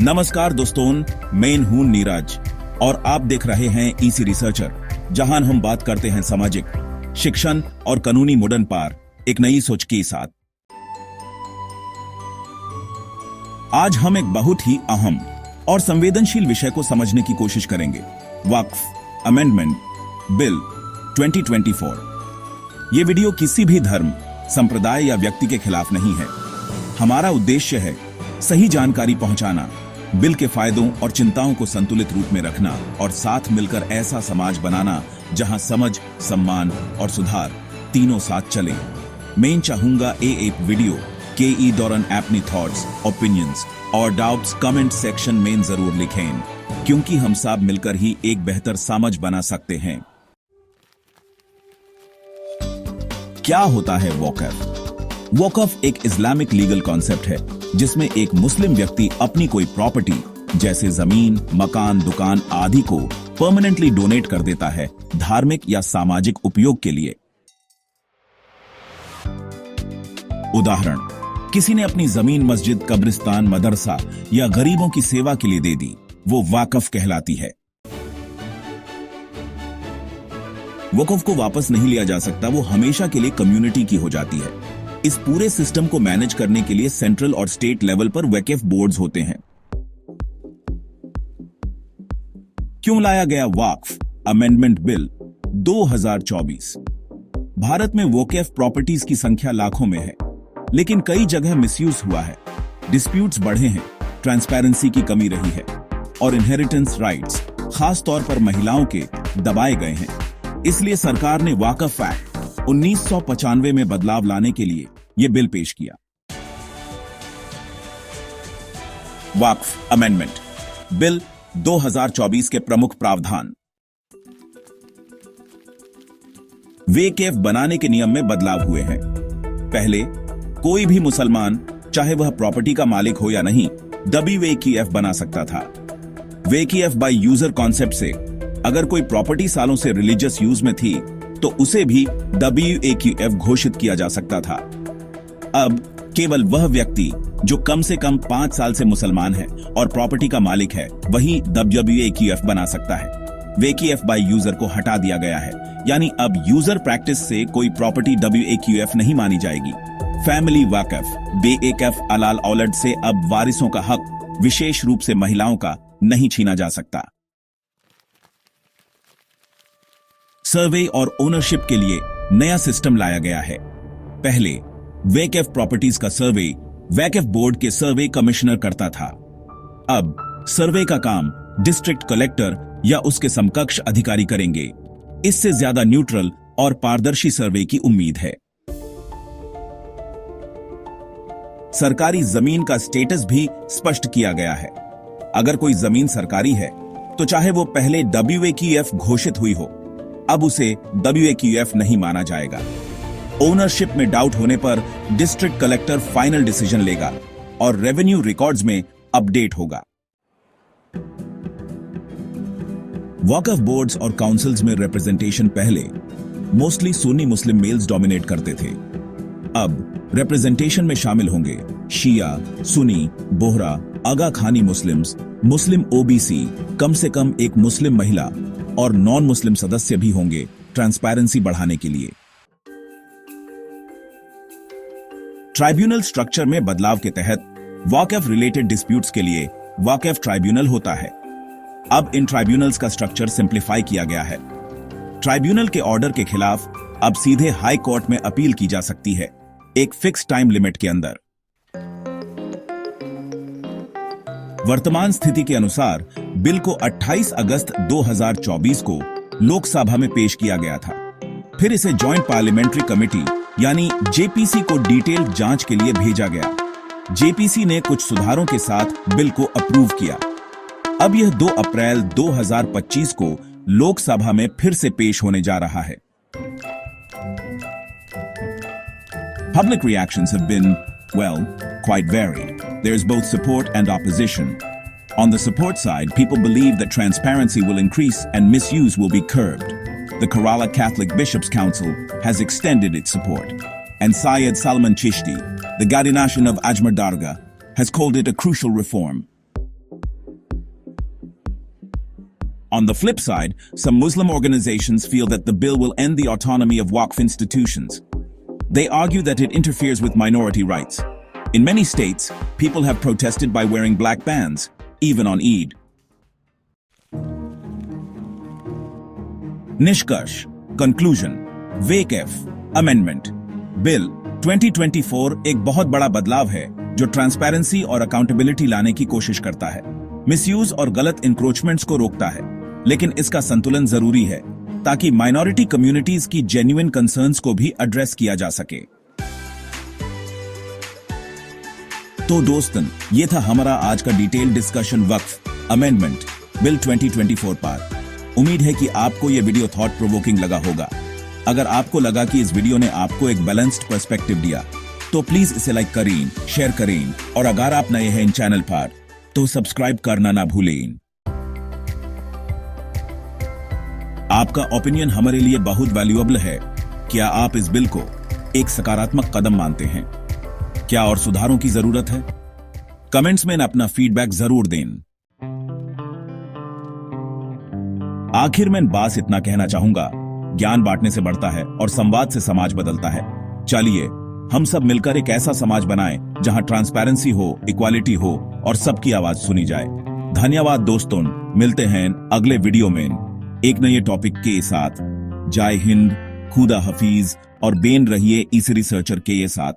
नमस्कार दोस्तों, मैं हूं नीरज और आप देख रहे हैं ईसी रिसर्चर, जहां हम बात करते हैं सामाजिक, शिक्षण और कानूनी मुद्दों पर एक नई सोच के साथ। आज हम एक बहुत ही अहम और संवेदनशील विषय को समझने की कोशिश करेंगे, वक्फ अमेंडमेंट बिल 2024। ये वीडियो किसी भी धर्म, संप्रदाय या व्यक्ति के खिलाफ नहीं है। हमारा उद्देश्य है सही जानकारी पहुंचाना, बिल के फायदों और चिंताओं को संतुलित रूप में रखना और साथ मिलकर ऐसा समाज बनाना जहां समझ, सम्मान और सुधार तीनों साथ चले। मैं चाहूंगा एक वीडियो के दौरान अपनी थॉट्स, ओपिनियंस और डाउट्स कमेंट सेक्शन में जरूर लिखें, क्योंकि हम सब मिलकर ही एक बेहतर समझ बना सकते हैं। क्या होता है वक़्फ़? वक़्फ़ एक इस्लामिक लीगल कॉन्सेप्ट है जिसमें एक मुस्लिम व्यक्ति अपनी कोई प्रॉपर्टी जैसे जमीन, मकान, दुकान आदि को परमानेंटली डोनेट कर देता है धार्मिक या सामाजिक उपयोग के लिए। उदाहरण, किसी ने अपनी जमीन मस्जिद, कब्रिस्तान, मदरसा या गरीबों की सेवा के लिए दे दी, वो वक़्फ़ कहलाती है। वक़्फ़ को वापस नहीं लिया जा सकता, वो हमेशा के लिए कम्युनिटी की हो जाती है। इस पूरे सिस्टम को मैनेज करने के लिए सेंट्रल और स्टेट लेवल पर वक़्फ़ बोर्ड्स होते हैं। क्यों लाया गया वक़्फ़ अमेंडमेंट बिल 2024? भारत में वक़्फ़ प्रॉपर्टीज की संख्या लाखों में है, लेकिन कई जगह मिसयूज हुआ है, डिस्प्यूट्स बढ़े हैं, ट्रांसपेरेंसी की कमी रही है और इनहेरिटेंस राइट्स, खास तौर पर महिलाओं के, दबाए गए हैं। इसलिए सरकार ने वक़्फ़ एक्ट 1995 में बदलाव लाने के लिए यह बिल पेश किया। वक़्फ़ अमेंडमेंट बिल 2024 के प्रमुख प्रावधान। वक़्फ़ बनाने के नियम में बदलाव हुए हैं। पहले कोई भी मुसलमान, चाहे वह प्रॉपर्टी का मालिक हो या नहीं, वक़्फ़ बना सकता था। वक़्फ़ बाय यूजर कॉन्सेप्ट से अगर कोई प्रॉपर्टी सालों से रिलीजियस यूज में थी तो उसे भी वक़्फ़ घोषित किया जा सकता था। अब केवल वह व्यक्ति जो कम से कम 5 साल से मुसलमान है और प्रॉपर्टी का मालिक है, वही वक़्फ़ बना सकता है। वक़्फ़ बाय यूजर को हटा दिया गया है, यानी अब यूजर प्रैक्टिस से कोई प्रॉपर्टी वक़्फ़ नहीं मानी जाएगी। फैमिली वक़्फ़ अलाल औलद से अब वारिसों का हक, विशेष रूप से महिलाओं का, नहीं छीना जा सकता। सर्वे और ओनरशिप के लिए नया सिस्टम लाया गया है। पहले वक़्फ़ प्रॉपर्टीज का सर्वे वक़्फ़ बोर्ड के सर्वे कमिश्नर करता था। अब सर्वे का काम डिस्ट्रिक्ट कलेक्टर या उसके समकक्ष अधिकारी करेंगे। इससे ज्यादा न्यूट्रल और पारदर्शी सर्वे की उम्मीद है। सरकारी जमीन का स्टेटस भी स्पष्ट किया गया है। अगर कोई जमीन सरकारी है तो चाहे वो पहले वक़्फ़ घोषित हुई हो, अब उसे वक़्फ़ नहीं माना जाएगा। ओनरशिप में डाउट होने पर डिस्ट्रिक्ट कलेक्टर फाइनल डिसीजन लेगा और रेवेन्यू रिकॉर्ड्स में अपडेट होगा। वक़्फ़ बोर्ड्स और काउंसिल्स में रिप्रेजेंटेशन पहले मोस्टली सुन्नी मुस्लिम मेल्स डोमिनेट करते थे। अब रिप्रेजेंटेशन में शामिल होंगे शिया, सुन्नी, बोहरा, आगा खानी मुस्लिम्स, मुस्लिम ओबीसी, कम से कम एक मुस्लिम महिला और नॉन मुस्लिम सदस्य भी होंगे, ट्रांसपेरेंसी बढ़ाने के लिए। ट्राइब्यूनल स्ट्रक्चर में बदलाव के तहत वक़्फ़ रिलेटेड डिस्प्यूट्स के लिए वक़्फ़ ट्राइब्यूनल होता है। अब इन ट्राइब्यूनल्स का स्ट्रक्चर सिंप्लीफाई किया गया है। ट्राइब्यूनल के ऑर्डर के खिलाफ अब सीधे हाई कोर्ट में अपील की जा सकती है, एक फिक्स टाइम लिमिट के अंदर। वर्तमान स्थिति के अनुसार बिल को 28 अगस्त 2024 को लोकसभा में पेश किया गया था। फिर इसे जॉइंट पार्लियामेंट्री कमेटी यानी जेपीसी को डिटेल जांच के लिए भेजा गया। जेपीसी ने कुछ सुधारों के साथ बिल को अप्रूव किया। अब यह 2 अप्रैल 2025 को लोकसभा में फिर से पेश होने जा रहा है। Public reactions have been, well, quite varied. There is both support and opposition. On the support side, people believe that transparency will increase and misuse will be curbed. The Kerala Catholic Bishops' Council has extended its support. And Syed Salman Chishti, the Gadinashan of Ajmer Dargah, has called it a crucial reform. On the flip side, some Muslim organizations feel that the bill will end the autonomy of Waqf institutions. They argue that it interferes with minority rights. In many states, people have protested by wearing black bands, even on Eid. निष्कर्ष, conclusion, WAQF amendment bill 2024 एक बहुत बड़ा बदलाव है जो transparency और accountability लाने की कोशिश करता है, मिसयूज और गलत इंक्रोचमेंट्स को रोकता है, लेकिन इसका संतुलन जरूरी है ताकि माइनॉरिटी कम्युनिटीज की जेन्युइन कंसर्न्स को भी एड्रेस किया जा सके। तो दोस्तन, ये था हमारा आज का डिटेल डिस्कशन वक्फ अमेंडमेंट बिल 2024 पर। उम्मीद है कि आपको यह वीडियो थॉट प्रोवोकिंग लगा होगा। अगर आपको लगा कि इस वीडियो ने आपको एक बैलेंस्ड पर्सपेक्टिव दिया तो प्लीज इसे लाइक करें, शेयर करें और अगर आप नए हैं इन चैनल पर तो सब्सक्राइब करना ना भूलें। आपका ओपिनियन हमारे लिए बहुत वैल्यूएबल है। क्या आप इस बिल को एक सकारात्मक कदम मानते हैं? क्या और सुधारों की जरूरत है? कमेंट्स में अपना फीडबैक जरूर दें। आखिर में बस इतना कहना चाहूंगा, ज्ञान बांटने से बढ़ता है और संवाद से समाज बदलता है। चलिए हम सब मिलकर एक ऐसा समाज बनाएं जहां ट्रांसपेरेंसी हो, इक्वालिटी हो और सबकी आवाज सुनी जाए। धन्यवाद दोस्तों, मिलते हैं अगले वीडियो में एक नए टॉपिक के साथ। जय हिंद, खुदा हफीज और बेन रहिए इस रिसर्चर के साथ।